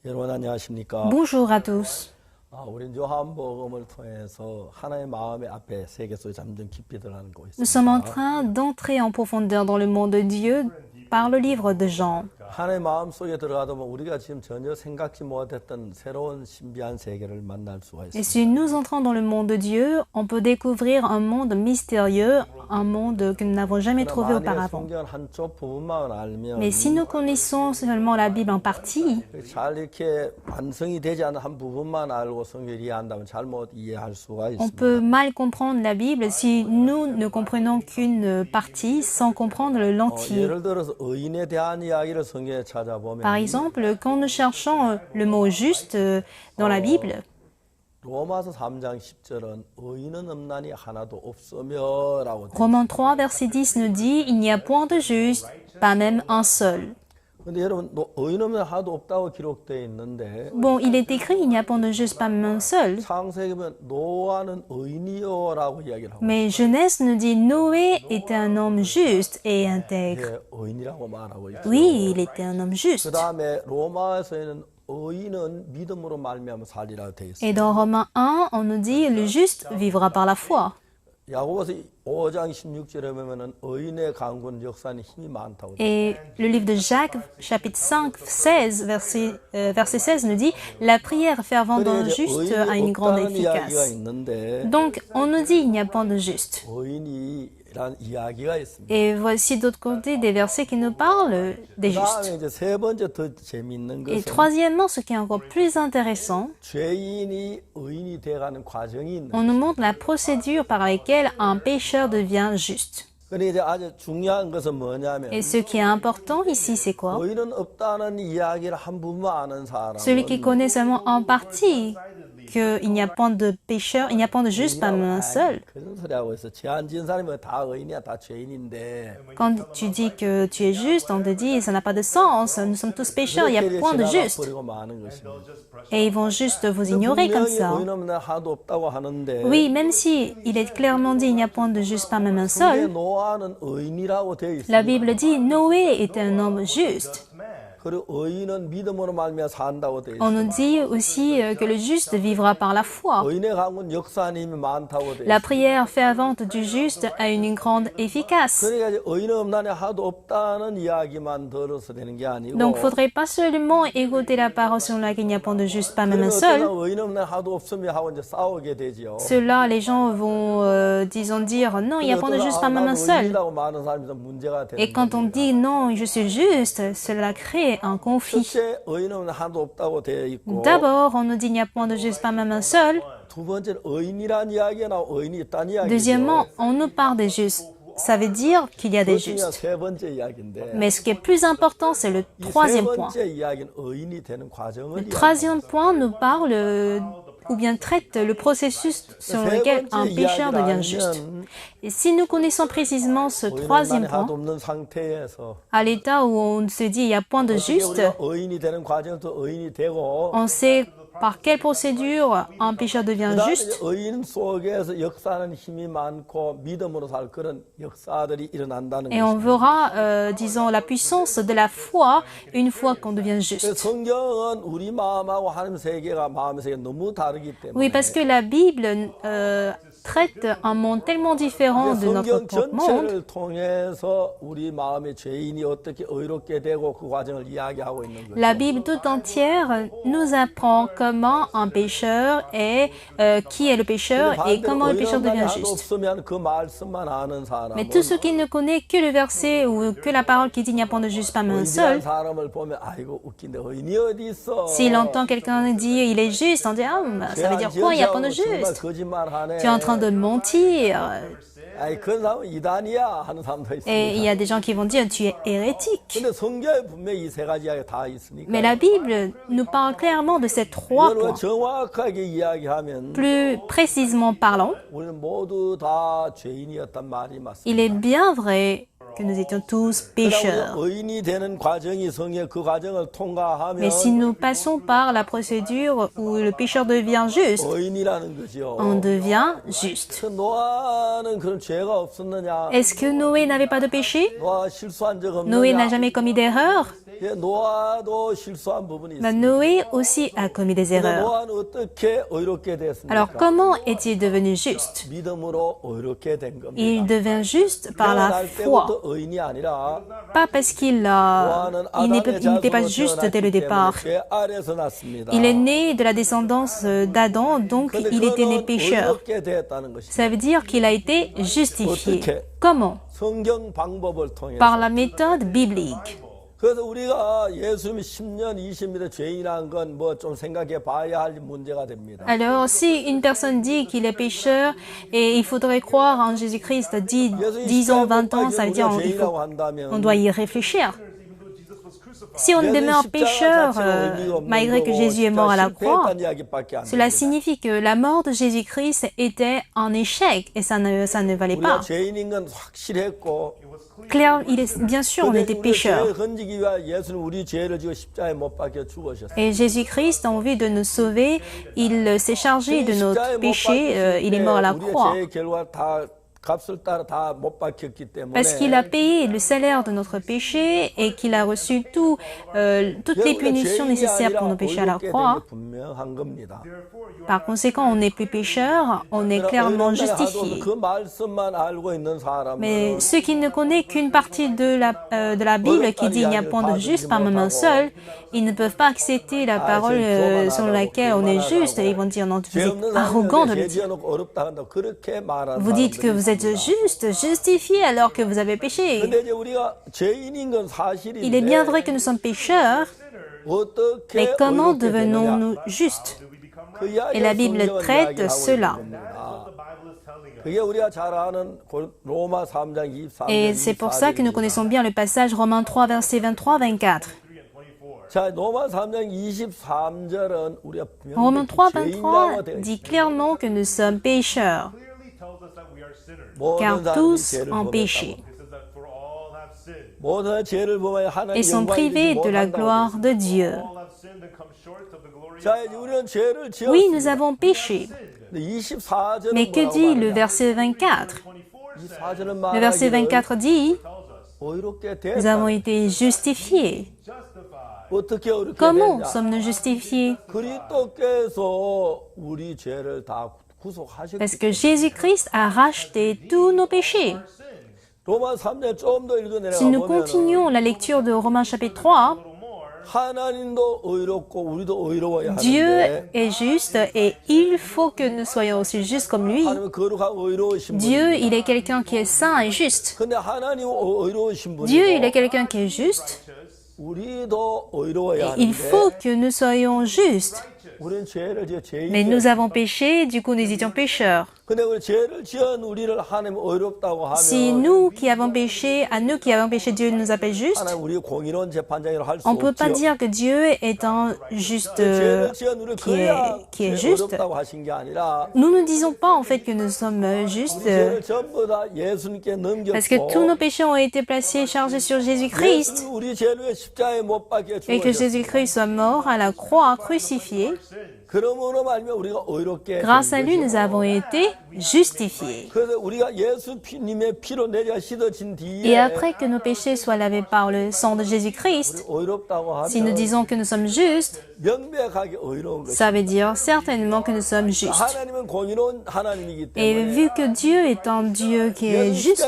여러분 안녕하십니까? Bonjour à tous. 우리는 요한복음을 통해서 하나의 마음의 앞에 세계 속에 잠든 깊이 들어가는 곳 Nous sommes en 있습니다. train d'entrer en profondeur dans le monde de Dieu par le livre de Jean. 하나의 마음 속에 들어가다 보면 우리가 지금 전혀 생각지 못했던 새로운 신비한 세계를 만날 수가 Et 있습니다. si nous entrons dans le monde de Dieu, on peut découvrir un monde mystérieux, un monde que nous n'avons jamais trouvé 만약에 auparavant. 성경 한쪽 부분만 알면 Mais si nous connaissons seulement la Bible en partie, 잘 이렇게 완성이 되지 않은 한 부분만 알고 성경을 이해한다면 잘못 이해할 수가 on 있습니다. peut mal comprendre la Bible si nous ne comprenons qu'une partie sans comprendre l'entier. 예를 들어서 의인에 대한 이야기를 성경에 찾아보면 Par exemple, quand nous cherchons le mot juste dans la Bible, 로마서 3장 10절은 의인은 없나니 하나도 없으며라고 돼. Romains 3, verset 10 nous dit « Il n'y a point de juste, pas même un seul. 근데 여러분 의인 없는 하나도 없다고 기록되어 있는데 » Bon, il est écrit « Il n'y a point de juste, pas même un seul. 창세기 보면 노아는 의인이요라고 이야기를 하고 Mais Genèse nous dit « Noé était un homme juste et intègre. 있어요. 의인이라고 말하고 있어요. Oui, il était un homme juste. 그 다음에 로마에서는 의인은 믿음으로 말미암아 살리라고 되어 있어요. Et dans Romains 1, on nous dit « Le juste vivra par la foi. 야고보서 5장 16절에 보면은 의인의 강군 역사는 힘이 많다고 돼요. Et le livre de Jacques, chapitre 5, 16, verset 16 nous dit « La prière fervente d'un 그래 이제 juste a une 의인이 grande 없다는 이야기가 efficace. » 있는데 Donc, on nous dit « Il n'y a point de juste. » 의인이란 이야기가 있습니다. Et voici d'autre côté des versets qui nous parlent des justes. 그다음에 이제 세 번째 더 재미있는 Et 것은 troisièmement, ce qui est encore plus intéressant, 죄인이 의인이 돼가는 과정이 있는 on nous montre la procédure par laquelle un pécheur devient juste. 그런데 이제 아주 중요한 것은 뭐냐면 Et ce qui est important ici, c'est quoi? 의인은 없다는 이야기를 한 부분만 아는 Celui qui 사람은 connaît seulement en partie qu'il n'y a point de pécheur, il n'y a point de juste, pas même un seul. 그런 소리 하고 있어. 죄안 지은 사람이 다 의인이야, 다 죄인인데. Quand tu dis que tu es juste, on te dit ça n'a pas de sens, nous sommes tous pécheurs, il n'y a 이렇게 point de 지나가 juste. 버리고 마는 것입니다. Et ils vont juste vous ignorer comme 분명히 ça. 의인 없는 하나도 없다고 하는데 Oui, même si il est clairement dit il n'y a point de juste, pas même un 성경에 seul, 노아는 의인이라고 되어 있습니다. la Bible dit Noé était un homme juste. 그리고 의인은 믿음으로 말미암아 산다고 되어 On 있습니다. nous dit aussi que le juste vivra par la foi. 의인의 강군 역사하는 힘이 많다고 되어 La 있습니다. prière fervente du juste a une grande efficace. 그러니까 이제 의인은 없나니 하나도 없다는 이야기만 들어서 되는 게 아니고 Donc, faudrait pas seulement écouter la parole selon laquelle il n'y a point de juste, pas même un 어떤 seul. 의인 없는 하나도 없으면 하고 이제 싸우게 되지요. Ceux-là, les gens vont, disons, dire non, il n'y a point de juste, pas même un seul. 의인이라고 말하는 사람이 문제가 되는 Et quand on dit non, je suis juste, cela crée un conflit. 첫째 의인 없는 하나도 없다고 되어 있고 D'abord, on nous dit il n'y a point de juste, pas même un seul. 두 번째는 의인이란 이야기가 나오고 의인이 있다는 이야기죠. Deuxièmement, on nous parle des justes. Ça veut dire qu'il y a des 그것이 justes. 세 번째 이야기인데 Mais ce qui est plus important, c'est le 이 세 troisième point. 번째 이야기는 의인이 되는 과정을 Le troisième point nous parle ou bien traite le processus sur lequel un pécheur devient juste. Et si nous connaissons précisément ce troisième 하나도 point, 없는 상태에서 à l'état où on se dit il n'y a point de juste, 우리가 의인이 되는 과정에서 의인이 되고 on sait par quelle procédure un pécheur devient 그다음에 juste. 의인 속에서 역사하는 힘이 많고 믿음으로 살 그런 역사들이 일어난다는 Et on 것입니다. verra, disons, la puissance de la foi une fois qu'on devient juste. 성경은 우리 마음하고 하나님 세계가 마음의 세계가 너무 다르기 때문에 Oui, parce que la Bible traite un monde tellement différent de notre 성경 propre monde. 전체를 통해서 우리 마음의 죄인이 어떻게 의롭게 되고 그 과정을 이야기하고 있는 거죠. La Bible tout entière nous apprend comment un pécheur est, qui est le pécheur et comment le pécheur devient juste. 없으면 그 말씀만 아는 사람은 Mais tout ce qui ne connaît que le verset ou que la parole qui dit il n'y a point de juste, pas même un seul, 사람을 보면 아이고 웃긴데 의인이 어디 있어? s'il entend quelqu'un dire il est juste, on dit ah, ça veut dire quoi, il n'y a point de 정말 juste. 거짓말하네. Tu es en train de mentir. 아이 그 사람은 이단이야 하는 사람도 있습니다. Et il y a des gens qui vont dire tu es hérétique. 근데 성경에 분명히 이 세 가지 이야기 다 있으니까. Mais la Bible nous parle clairement de ces trois 이걸 points. 정확하게 이야기하면 Plus précisément parlant, 우리는 모두 다 죄인이었단 말이 맞습니다. il est bien vrai que nous étions tous 그러나 pécheurs. 우리가 의인이 되는 과정이 성에 그 과정을 통과하면 Mais si nous passons par la procédure où le pécheur devient juste, 의인이라는 거죠. on devient juste. 그 노아는 그런 죄가 없었느냐? Est-ce que Noé n'avait pas de péché? 노아 실수한 적 Noé n'a 없느냐? jamais commis d'erreur? 예, 노아도 실수한 부분이 Ben, 있습니다. Noé aussi a commis des erreurs. 노아는 어떻게 의롭게 됐습니까? Alors comment est-il devenu juste? 믿음으로 의롭게 된 겁니다. Il devint juste par la 태어날 foi. 때부터 의인이 아니라 Pas parce qu'il n'était pas juste dès le départ. 죄 아래서 났습니다. Il est né de la descendance d'Adam, donc 근데 il était né 그는 pécheur. 의롭게 됐다는 것입니다. Ça veut dire qu'il a été justifié. Comment? 성경 방법을 통해서. Par la méthode biblique. 그래서 우리가 예수님이 10년, 20년의 죄인한 건 뭐 좀 생각해 봐야 할 문제가 됩니다. Alors, si une personne dit qu'il est pécheur et il faudrait croire en Jésus-Christ 10 ans, 20 ans, ça veut dire on doit y réfléchir. Si on demeure pécheur, malgré que Jésus est mort à la croix, cela signifie que la mort de Jésus-Christ était un échec et ça ne valait 우리가 pas. 죄인인 건 확실했고 Claire, bien sûr, on était pécheurs. Et Jésus-Christ, en vue de nous sauver, il s'est chargé de notre péché, il est mort à la croix. Parce qu'il a payé le salaire de notre péché et qu'il a reçu toutes les punitions nécessaires pour nos péchés à la croix. Par conséquent, on n'est plus pécheur, on est clairement justifié. Mais ceux qui ne connaissent qu'une partie de la Bible qui dit il n'y a point de juste par même un seul, ils ne peuvent pas accepter la parole selon laquelle on est juste. Ils vont dire non, vous êtes arrogant de le dire. Vous dites que vous êtes juste, justifié alors que vous avez péché. Il est bien vrai que nous sommes pécheurs, mais comment devenons-nous justes? Et la Bible traite cela. Et c'est pour ça que nous connaissons bien le passage Romains 3, versets 23-24. Romains 3, 23 dit clairement que nous sommes pécheurs, car tous ont péché et sont privés de la gloire de Dieu. Oui, nous avons péché. Mais que dit le verset 24? Le verset 24 dit, nous avons été justifiés. Comment sommes-nous justifiés? Parce que Jésus-Christ a racheté tous nos péchés. Si nous continuons la lecture de Romains chapitre 3, Dieu est juste et il faut que nous soyons aussi justes comme lui. Dieu, il est quelqu'un qui est saint et juste. Dieu, il est quelqu'un qui est juste. Et il faut que nous soyons justes. Mais nous avons péché, du coup nous étions pécheurs. Si nous qui avons péché, Dieu nous appelle justes, on ne peut pas dire que Dieu est un juste qui est juste. Nous ne disons pas en fait que nous sommes justes parce que tous nos péchés ont été placés, chargés sur Jésus-Christ et que Jésus-Christ soit mort à la croix, crucifié. Grâce à lui, nous avons été justifiés. Et après que nos péchés soient lavés par le sang de Jésus-Christ, si nous disons que nous sommes justes, ça veut dire certainement que nous sommes justes. Et vu que Dieu est un Dieu qui est juste,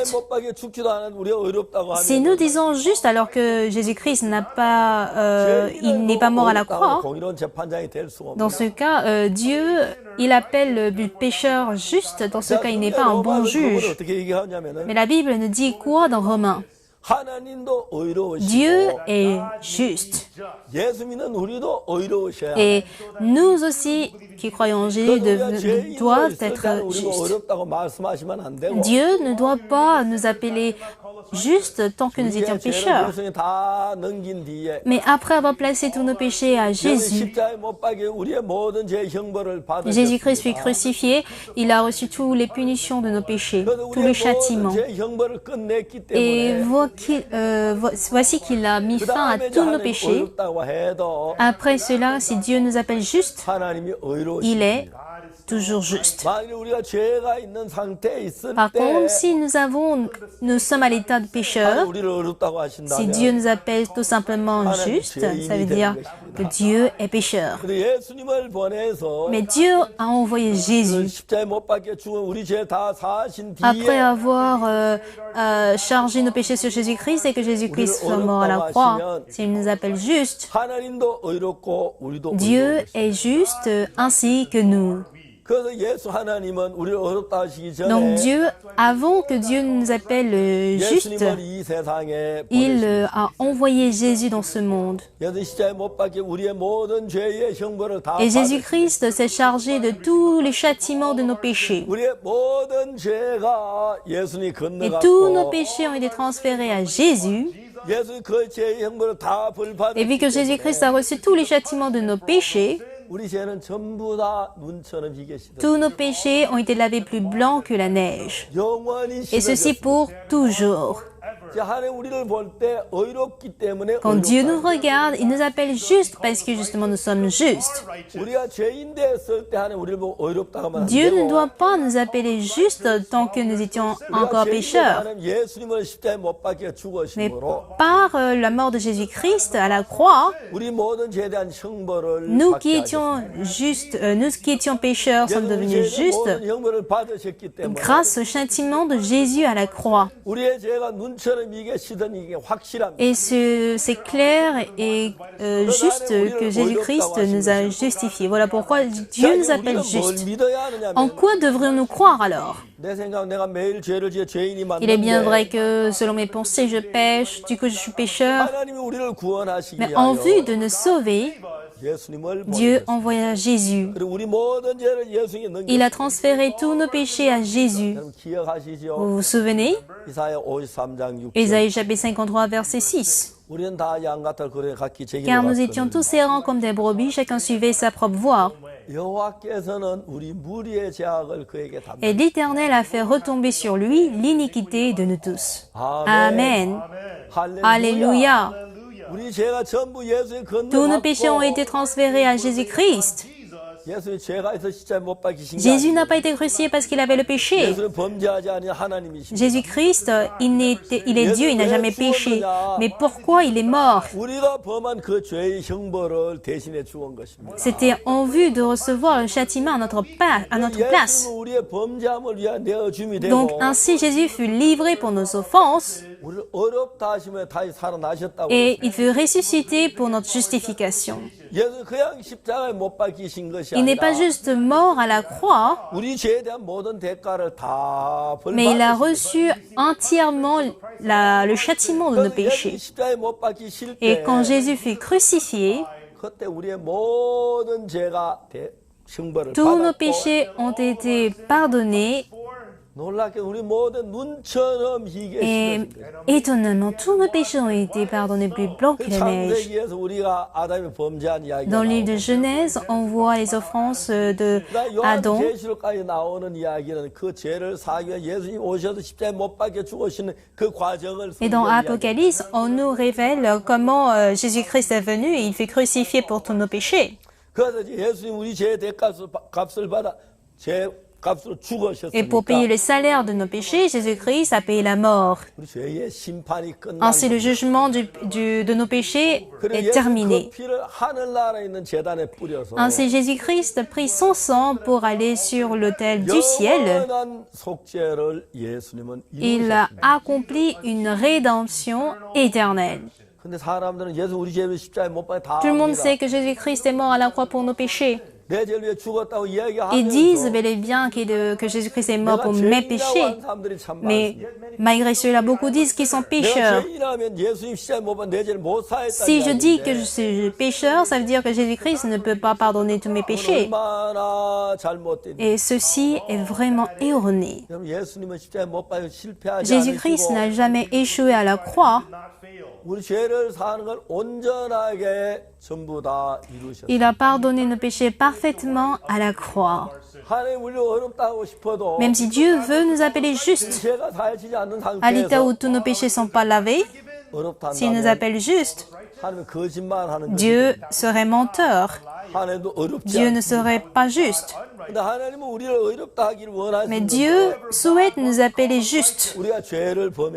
si nous disons juste alors que Jésus-Christ n'est pas mort à la croix, dans ce cas, Dieu, il appelle le pécheur juste. Dans ce cas, il n'est pas un bon juge. Mais la Bible nous dit quoi dans Romains? 하나님도 의로우시고 Dieu est juste. 예수 믿는 우리도 의로우셔야 Et nous aussi, qui croyons en Jésus, doivent être justes. 어렵다고 말씀하시면 안 되고 Dieu ne doit pas nous appeler justes tant que nous étions pécheurs. 예수님 다 넘긴 뒤에 Mais après avoir placé tous nos péchés à Jésus, 십자가에 못 박여 우리의 모든 죄 형벌을 받으셨습니다. Jésus-Christ fut crucifié, il a reçu toutes les punitions de nos péchés, tous les châtiments. 죄 형벌을 끝냈기 Et 때문에 voici qu'il a mis fin à tous nos péchés. 어렵다고 해도 Après cela, si Dieu nous appelle justes, 하나님이 의로우십니다. il est toujours juste. 만일 우리가 죄가 있는 상태에 있을 Par 때 contre, si nous sommes à l'état de pécheur, 우리를 어렵다고 si 하신다면 Dieu nous appelle tout simplement juste, ça veut dire que Dieu est pécheur. 근데 예수님을 보내서 Mais Dieu a envoyé Jésus. 십자가에 못 박혀 죽은 우리 죄 다 사신 Après 뒤에 avoir chargé nos péchés sur Jésus-Christ et que Jésus-Christ soit mort à la croix, s'il nous appelle juste, 하나님도 의롭고 우리도 Dieu est juste ainsi que nous. 그래서 예수 하나님은 우리를 어렵다 하시기 전에 Donc Dieu, avant que Dieu nous appelle juste, 예수님을 이 세상에 il a envoyé Jésus dans ce monde. 예수 십자가에 못 박혀 우리의 모든 죄의 형벌을 다 Et Jésus-Christ s'est chargé de tous les châtiments de nos péchés. 우리의 모든 죄가 예수님이 Et tous nos 건너갔고 péchés ont été transférés à Jésus. 예수 그 죄의 형벌을 다 Et vu 벌받았기 que Jésus-Christ a reçu tous les châtiments de nos péchés, 우리 죄는 전부 다 눈처럼 희게시다. tous nos péchés ont été lavés plus blancs que la neige. 영원히 Et ceci 씻어졌습니다. pour toujours. 하나님 우리를 볼 때 의롭기 때문에 Quand Dieu nous 의롭다. regarde, il nous appelle justes parce que justement nous sommes justes. 우리가 죄인 됐을 때 하나님 우리를 보고 의롭다고 하면 안 Dieu ne 되고 doit pas nous appeler justes tant que nous étions encore pécheurs. 하나님 예수님을 십자가에 못 박혀 Mais 죽으심으로 par la mort de Jésus-Christ à la croix, 우리 모든 죄에 대한 형벌을 nous 받게 qui 하셨습니다. étions justes, nous qui étions pécheurs sommes devenus 예수님이 justes 모든 형벌을 받으셨기 때문에 grâce au châtiment de Jésus à la croix. 우리의 죄가 눈처럼 이게 시든 이게 확실합니다. Et c'est clair et juste que Jésus-Christ nous a justifiés. Voilà pourquoi Dieu nous appelle 우리가 뭘 justes. 믿어야 En 하느냐면 quoi devrions-nous croire alors? 내 생각 내가 매일 죄를 지어 죄인이 Il est bien 맞는데 vrai que selon mes pensées, je pêche, du coup je suis pécheur. 하나님이 우리를 구원하시기 Mais en 위하여 vue de nous sauver, 예수님을 Dieu 보내셨습니다. envoya Jésus. 그리고 우리 모든 죄를 예수님이 Il a 넘겼습니다. transféré tous nos péchés à Jésus. 여러분 기억하시죠? Vous vous souvenez? 이사야 53장 6절. Ésaïe chapitre 53, verset 6. 우리는 다 양 같아 그래 각기 제 길로 Car nous étions 갔거든요. tous errants comme des brebis, chacun suivait sa propre voie. 여호와께서는 우리 무리의 죄악을 그에게 담당. Et l'Éternel a fait retomber sur lui l'iniquité de nous tous. Amen. Alléluia. 우리 죄가 전부 예수의 Tous nos péchés ont 건너갔고 été transférés à Jésus-Christ. 예수의 죄가 있어 십자가에 못 박히신 게 Jésus n'a 아니고 pas été crucifié parce qu'il avait le péché. 예수는 범죄하지 아니한 하나님이십니다. Jésus-Christ, il est Dieu, il n'a jamais péché. Mais pourquoi il est mort? 우리가 범한 그 죄의 형벌을 대신해 주온 것입니다. C'était en vue de recevoir le châtiment à notre place. 예수는 우리의 범죄함을 위하여 내어줌이 Donc 되고 ainsi Jésus fut livré pour nos offenses 우리를 어렵다 하시며 다시 살아나셨다고 et 했습니다. il fut ressuscité pour notre justification. 예수 그냥 십자가에 못 박히신 것이 Il n'est pas 아니라 juste mort à la croix, 우리 죄에 대한 모든 대가를 다 mais il a 벌받으셨습니다. reçu entièrement le châtiment de nos péchés. 십자가에 못 박히실 Et 때 quand Jésus fut crucifié, 그때 우리의 모든 죄가 형벌을 tous nos 받았고 péchés ont été pardonnés 놀랍게 우리 모든 눈처럼 희게 et 시켜진 거예요. étonnamment, tous nos péchés ont été pardonnés plus blancs que la neige. 창세기에서 우리가 아담이 범죄한 이야기가 Dans le livre de 나오고 Genèse, on voit les offenses de Adam. 요한계시록까지 나오는 이야기는 그 죄를 사기 위해 예수님 오셔서 십자가에 못 박혀 죽으시는 그 과정을 Et dans 설명하는 이야기. Apocalypse, on nous révèle comment Jésus-Christ est venu et il fut crucifié pour tous nos péchés. 그래서 예수님 우리 죄의 값을 받아 죄값으로 Et pour payer 죽으셨으니까 le salaire de nos péchés, Jésus-Christ a payé la mort. 우리 죄의 심판이 끝난 Ainsi, le 거예요. jugement de nos péchés 그리고 est 예수 terminé. 그 피를 하늘나라에 있는 제단에 뿌려서 Ainsi, Jésus-Christ prit son sang pour aller sur l'autel du ciel. 영원한 속죄를 예수님은 Il 이루셨습니다. a accompli une rédemption éternelle. 근데 사람들은 예수 우리 죄를 십자가에 못 박혀 다 Tout le monde 압니다. sait que Jésus-Christ est mort à la croix pour nos péchés. Ils disent bel et bien que Jésus-Christ est mort pour mes péchés. Mais malgré cela, beaucoup disent qu'ils sont pécheurs. Si je dis que je suis pécheur, ça veut dire que Jésus-Christ ne peut pas pardonner tous mes péchés. Et ceci est vraiment erroné. Jésus-Christ n'a jamais échoué à la croix. Il a pardonné nos péchés parfaitement à la croix. Même si Dieu veut nous appeler justes, à l'état où tous nos péchés ne sont pas lavés, s'il nous appelle justes, Dieu serait menteur. Dieu ne serait pas juste. Mais Dieu souhaite nous appeler justes.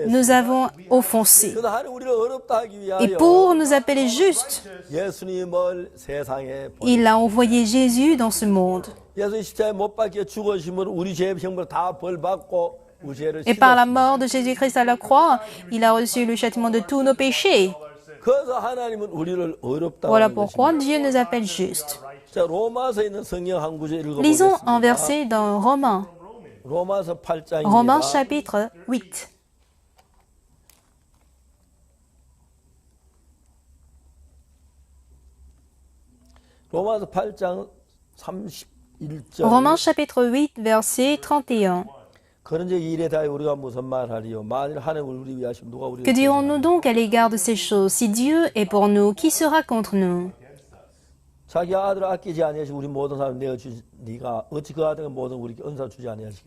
Nous avons offensé. Et pour nous appeler justes, il a envoyé Jésus dans ce monde. Et par la mort de Jésus-Christ à la croix, il a reçu le châtiment de tous nos péchés. Voilà pourquoi Dieu nous appelle justes. Lisons un verset dans Romains. Romains chapitre 8. Romains chapitre 8, verset 31. Que dirons-nous donc à l'égard de ces choses? Si Dieu est pour nous, qui sera contre nous?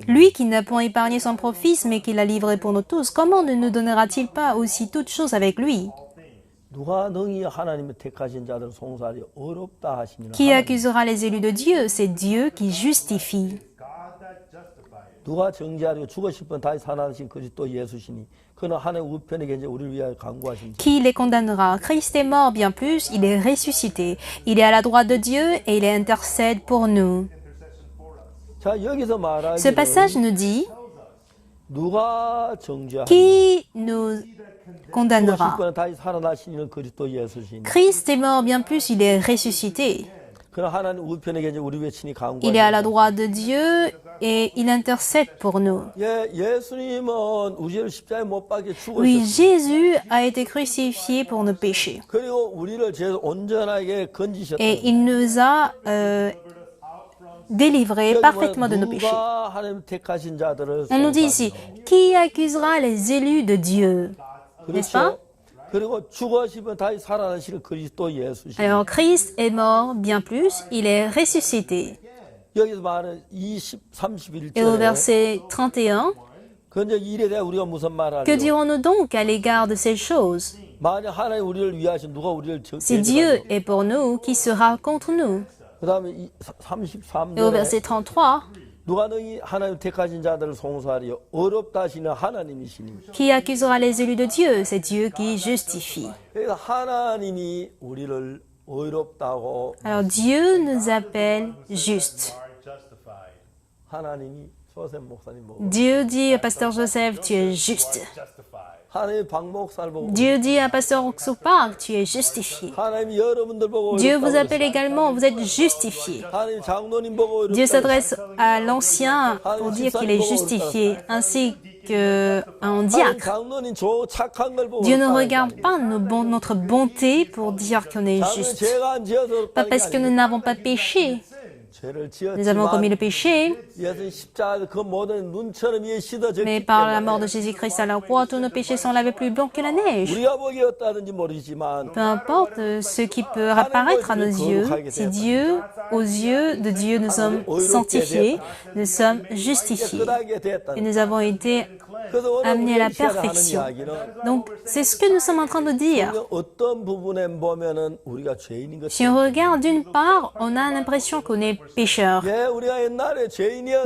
Lui qui n'a point épargné son propre fils, mais qui l'a livré pour nous tous, comment ne nous donnera-t-il pas aussi toutes choses avec lui? Qui accusera les élus de Dieu? C'est Dieu qui justifie. Qui les condamnera? Christ est mort, bien plus, il est ressuscité. Il est à la droite de Dieu et il intercède pour nous. Ce passage nous dit, qui nous condamnera? Christ est mort, bien plus, il est ressuscité. Il est à la droite de Dieu et il intercède pour nous. Oui, Jésus a été crucifié pour nos péchés. Et il nous a délivrés parfaitement de nos péchés. On nous dit ici, qui accusera les élus de Dieu? N'est-ce pas? Alors Christ est mort, bien plus, il est ressuscité. Et au verset 31, que dirons-nous donc à l'égard de ces choses? Si Dieu est pour nous, qui sera contre nous? Et au verset 33, qui accusera les élus de Dieu? C'est Dieu qui justifie. Alors Dieu nous appelle justes. Dieu dit à Pasteur Joseph, tu es juste. Dieu dit à Pasteur Oxopark, tu es justifié. Dieu vous appelle également, vous êtes justifié. Dieu s'adresse à l'ancien pour dire qu'il est justifié, ainsi qu'un diacre. Dieu ne regarde pas notre bonté pour dire qu'on est juste. Pas parce que nous n'avons pas péché. Nous avons commis le péché, mais par la mort de Jésus-Christ à la croix, tous nos péchés sont lavés plus blancs que la neige. Peu importe ce qui peut apparaître à nos yeux, c'est Dieu, aux yeux de Dieu, nous sommes sanctifiés, nous sommes justifiés et nous avons été amenés à la perfection. Donc, c'est ce que nous sommes en train de dire. Si on regarde d'une part, on a l'impression qu'on est pécheur.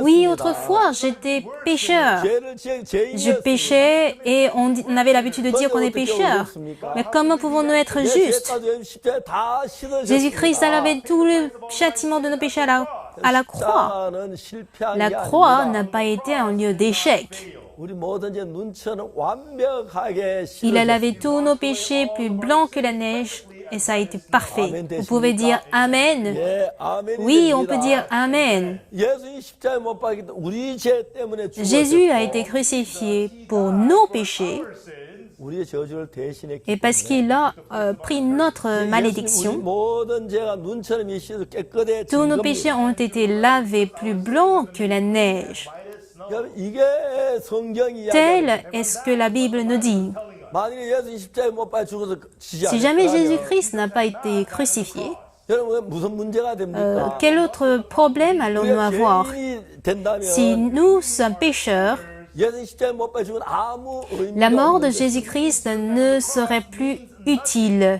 Oui, autrefois, j'étais pécheur. Je péchais et on avait l'habitude de dire qu'on est pécheur. Mais comment pouvons-nous être justes? Jésus-Christ a lavé tout le châtiment de nos péchés à la croix. La croix n'a pas été un lieu d'échec. Il a lavé tous nos péchés plus blancs que la neige et ça a été parfait. Vous pouvez dire Amen. Oui, on peut dire Amen. Jésus a été crucifié pour nos péchés et parce qu'il a pris notre malédiction, tous nos péchés ont été lavés plus blancs que la neige. Tel est ce que la Bible nous dit. Si jamais Jésus-Christ n'a pas été crucifié, quel autre problème allons-nous avoir? Si nous sommes pécheurs, la mort de Jésus-Christ ne serait plus utile.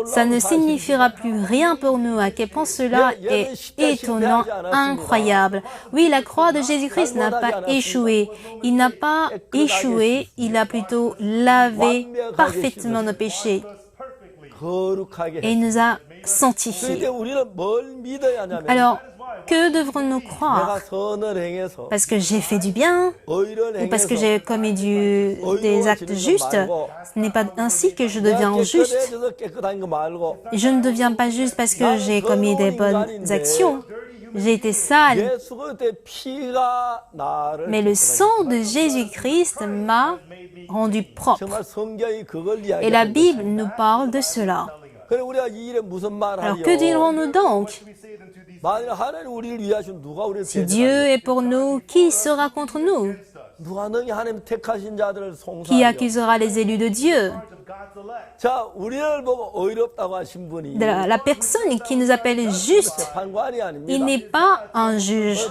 Ça ne signifiera plus rien pour nous. À quel point cela est étonnant, incroyable. Oui, la croix de Jésus-Christ n'a pas échoué. Il n'a pas échoué, il a plutôt lavé parfaitement nos péchés et il nous a sanctifiés. Alors, que devrons-nous croire? Parce que j'ai fait du bien ou parce que j'ai commis des actes justes? Ce n'est pas ainsi que je deviens juste. Je ne deviens pas juste parce que j'ai commis des bonnes actions. J'ai été sale. Mais le sang de Jésus-Christ m'a rendu propre. Et la Bible nous parle de cela. Alors que dirons-nous donc? Si Dieu est pour nous, qui sera contre nous? Qui accusera les élus de Dieu? La personne qui nous appelle juste, il n'est pas un juge,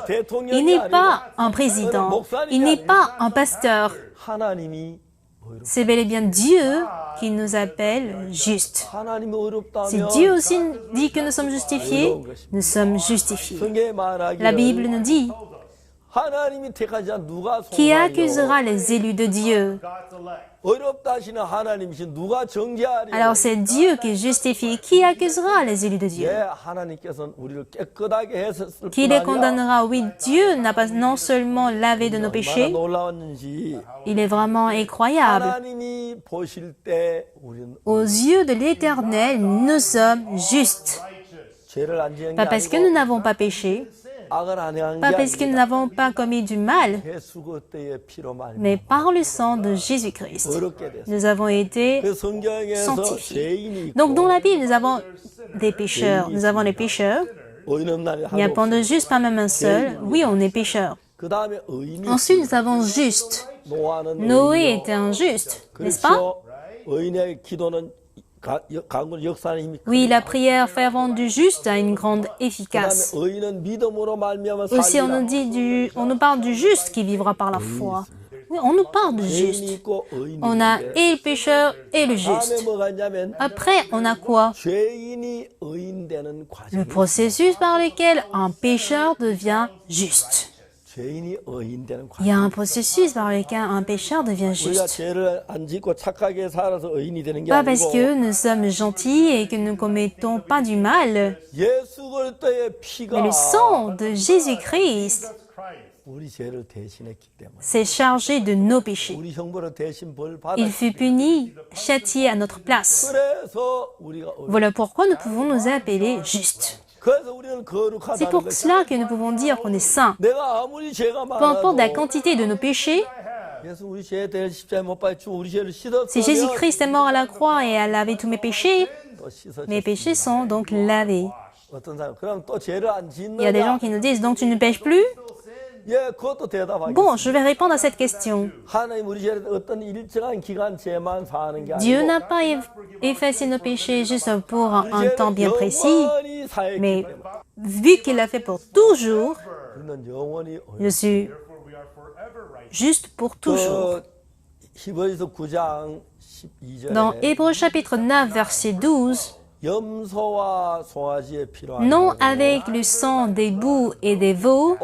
il n'est pas un président, il n'est pas un pasteur. C'est bel et bien Dieu qui nous appelle justes. Si Dieu aussi dit que nous sommes justifiés, nous sommes justifiés. La Bible nous dit, qui accusera les élus de Dieu? Alors c'est Dieu qui justifie. Qui accusera les élus de Dieu? Qui les condamnera? Oui, Dieu n'a pas non seulement lavé de nos péchés, il est vraiment incroyable. Aux yeux de l'Éternel, nous sommes justes. Pas parce que nous n'avons pas péché, pas parce que nous n'avons pas commis du mal, mais par le sang de Jésus-Christ, nous avons été sanctifiés. Donc dans la Bible, nous avons des pécheurs. Nous avons les pécheurs. Il n'y a pas de juste, pas même un seul. Oui, on est pécheurs. Ensuite, nous avons juste. Noé était un juste, n'est-ce pas? Oui, la prière fervente du juste a une grande efficace. Aussi, on nous parle du juste qui vivra par la foi. Oui, on nous parle du juste. On a et le pécheur et le juste. Après, on a quoi? Le processus par lequel un pécheur devient juste. Il y a un processus par lequel un pécheur devient juste. Pas parce que nous sommes gentils et que nous ne commettons pas du mal, mais le sang de Jésus-Christ s'est chargé de nos péchés. Il fut puni, châtié à notre place. Voilà pourquoi nous pouvons nous appeler justes. C'est pour cela que nous pouvons dire qu'on est saint. Peu importe la quantité de nos péchés, si Jésus-Christ est mort à la croix et a lavé tous mes péchés sont donc lavés. Il y a des gens qui nous disent, donc tu ne pêches plus? Bon, je vais répondre à cette question. Dieu n'a pas effacé nos péchés juste pour un temps bien précis, mais vu qu'il l'a fait pour toujours, je suis juste pour toujours. Dans Hébreux chapitre 9, verset 12, non avec le sang des boucs et des veaux,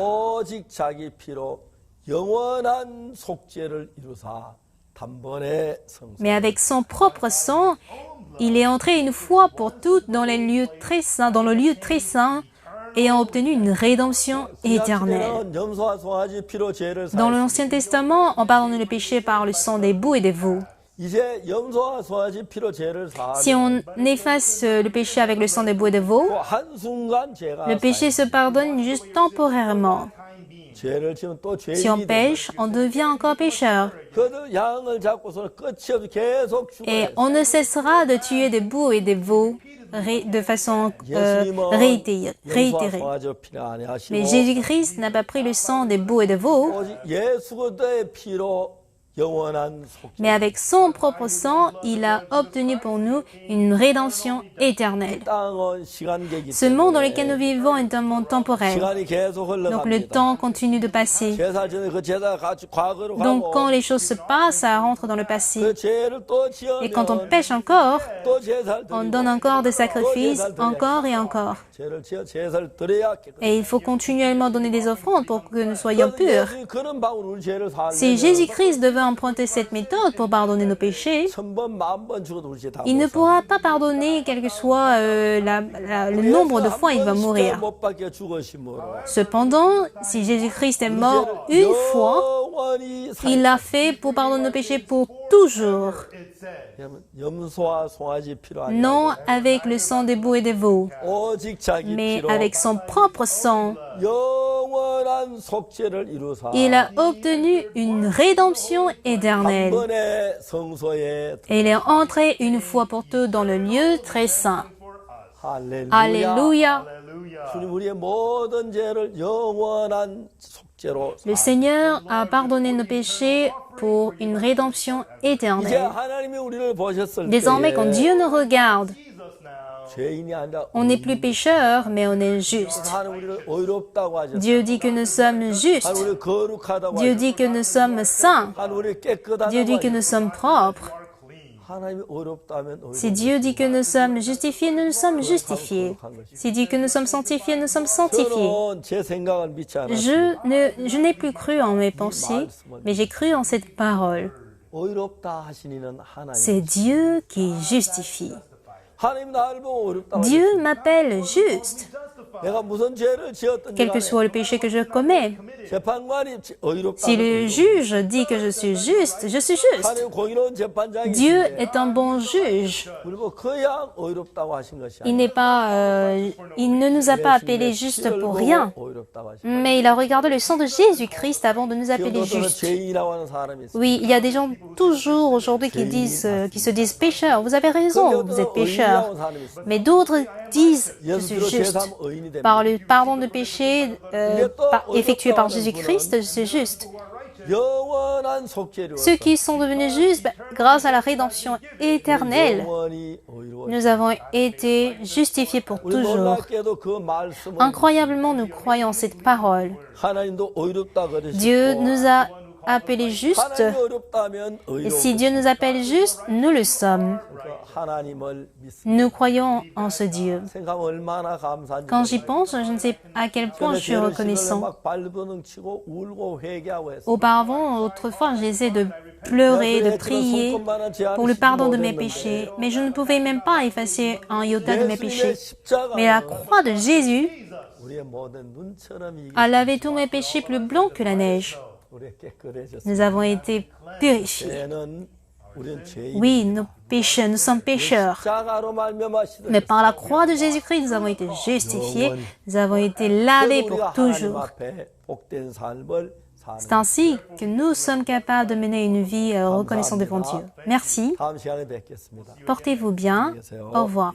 mais avec son propre sang, il est entré une fois pour toutes dans le lieu très saint, ayant obtenu une rédemption éternelle. Dans l'Ancien Testament, on pardonne le péché par le sang des boucs et des veaux. 이제 염소와 송아지 피로 죄를 Si on efface le péché avec le sang des boucs et des veaux, 한순간 죄가 le péché se pardonne juste temporairement. 죄를 지으면 또 Si on 죄인이 pêche, on devient encore pécheur. 그 양을 잡고서 끝이 없이 계속 Et 죽어야 on ne cessera de tuer des boucs et des veaux de façon réitérée. 송아지로 피를 안 하시고 Mais Jésus-Christ n'a pas pris le sang des boucs et des veaux, 오직 예수 그리스도의 피로 영원한 속죄. mais avec son propre sang, il a obtenu pour nous une rédemption éternelle. 땅은 시간계기 Ce monde dans 때문에 lequel nous vivons est un monde temporel. 시간이 계속 Donc le 흘러갑니다. temps continue de passer. 제사 전에 그 제사가 같이 과거로 Donc 가고 quand les choses se passent, ça rentre dans le 그 passé. 죄를 또 Et quand on 지으면 pêche encore, 또 제사를 on 드리고 donne encore des sacrifices, encore et encore. 죄를 지어 제사를 드려야 깨끗. Et il faut continuellement donner des offrandes pour que nous soyons purs. 예수님 그런 방법으로 우리 죄를 Si 살면 Jésus-Christ devait emprunter cette méthode pour pardonner nos péchés, 1000번 10,000번 죽어도 우리 죄다 il ne pourra pas pardonner quel que soit le nombre de fois il va mourir. 못 박혀 죽으심으로 Cependant, si Jésus-Christ est mort une fois, 영원히 il l'a fait pour pardonner nos péchés pour toujours. 염소와 송아지 피로 아니라 Non avec le sang des boucs et des veaux, 오직 자기 mais 피로 avec son propre sang. 영원한 속죄를 이루사 Il a obtenu une rédemption 한 éternelle. 번의 성소에 Et il est entré une fois pour toutes dans le lieu très saint. 할렐루야. Alléluia. 주님 우리의 모든 죄를 영원한 속죄로 Le Seigneur a pardonné nos péchés pour une rédemption 이제 éternelle. 하나님이 우리를 보셨을 Désormais, quand 때 Dieu nous regarde, 죄인이 아니라 on n'est plus pécheur, mais on est juste. 하나님 우리를 의롭다고 하셨어요. Dieu dit que nous sommes justes. 하나님 우리를 거룩하다고 Dieu 하셨어요. dit que nous sommes saints. 하나님 우리를 Dieu 깨끗하다고 dit que 하셨어요. nous sommes propres. 하나님이 의롭다면 Si Dieu dit que nous sommes justifiés, nous sommes justifiés. Si Dieu dit que nous sommes sanctifiés, nous sommes sanctifiés. 저는 제 생각을 믿지 않았어요. Je n'ai plus cru en mes pensées, mais j'ai cru en cette parole. 의롭다 하시니는 하나님. C'est Dieu qui justifie. 하나님 나를 보고 의롭다. Dieu m'appelle juste. 내가 무슨 죄를 지었든지 Quel que soit le péché que je commets. 재판관이 의롭다. Si le juge dit que je suis juste, je suis juste. 하나님 공의로운 재판장이 Dieu est un bon juge. 그리고 그냥 의롭다고 하신 것이 Il 아니라 n'est pas, il ne nous a pas appelés justes pour rien. 의롭다고 하신 Mais il a regardé le sang de Jésus-Christ avant de nous appeler 거예요. justes. 죄인이라고 하는 사람이 있어요. Oui, il y a des gens toujours aujourd'hui qui se disent pécheurs. Vous avez raison, vous êtes pécheurs. Mais d'autres disent je suis juste. Par le pardon de péché effectué par Jésus-Christ, je suis juste. 영원한 속죄로 Ceux qui sont devenus justes, grâce à la rédemption éternelle, 영원히 의로워. nous avons été justifiés pour 우리 toujours. 놀랍게도 그 말씀을 Incroyablement, nous croyons en cette parole. 하나님도 의롭다 그러시고 Dieu nous a appelés justes. 하나님이 의롭다면 Et 의로워. si Dieu nous appelle justes, nous le sommes. 하나님을 믿습니다. Nous croyons en ce Dieu. 생각하면 얼마나 감사한지. Quand j'y pense, je ne sais à quel point je suis reconnaissant. 막 발버둥 치고 울고 회개하고 했어. Auparavant, autrefois, j'essayais de pleurer, de prier pour le pardon de mes péchés, mais je ne pouvais même pas effacer un iota de mes péchés. Mais la croix de Jésus 우리의 모든 눈처럼 이 a lavé tous mes péchés plus blancs que la neige. 우리 깨끗해졌어. Nous avons été purifiés. 죄는 우리는 죄인. Oui, nos péchés, nous sommes pécheurs. 자가로 말미암아 Mais par la croix de Jésus-Christ, nous avons été justifiés, nous avons été lavés 우리가 pour 하나님 toujours. 앞에 복된 삶을 사는. C'est ainsi que nous sommes capables de mener une vie reconnaissante devant Dieu. Merci. 다음 시간에 뵙겠습니다. Portez-vous bien. Au revoir.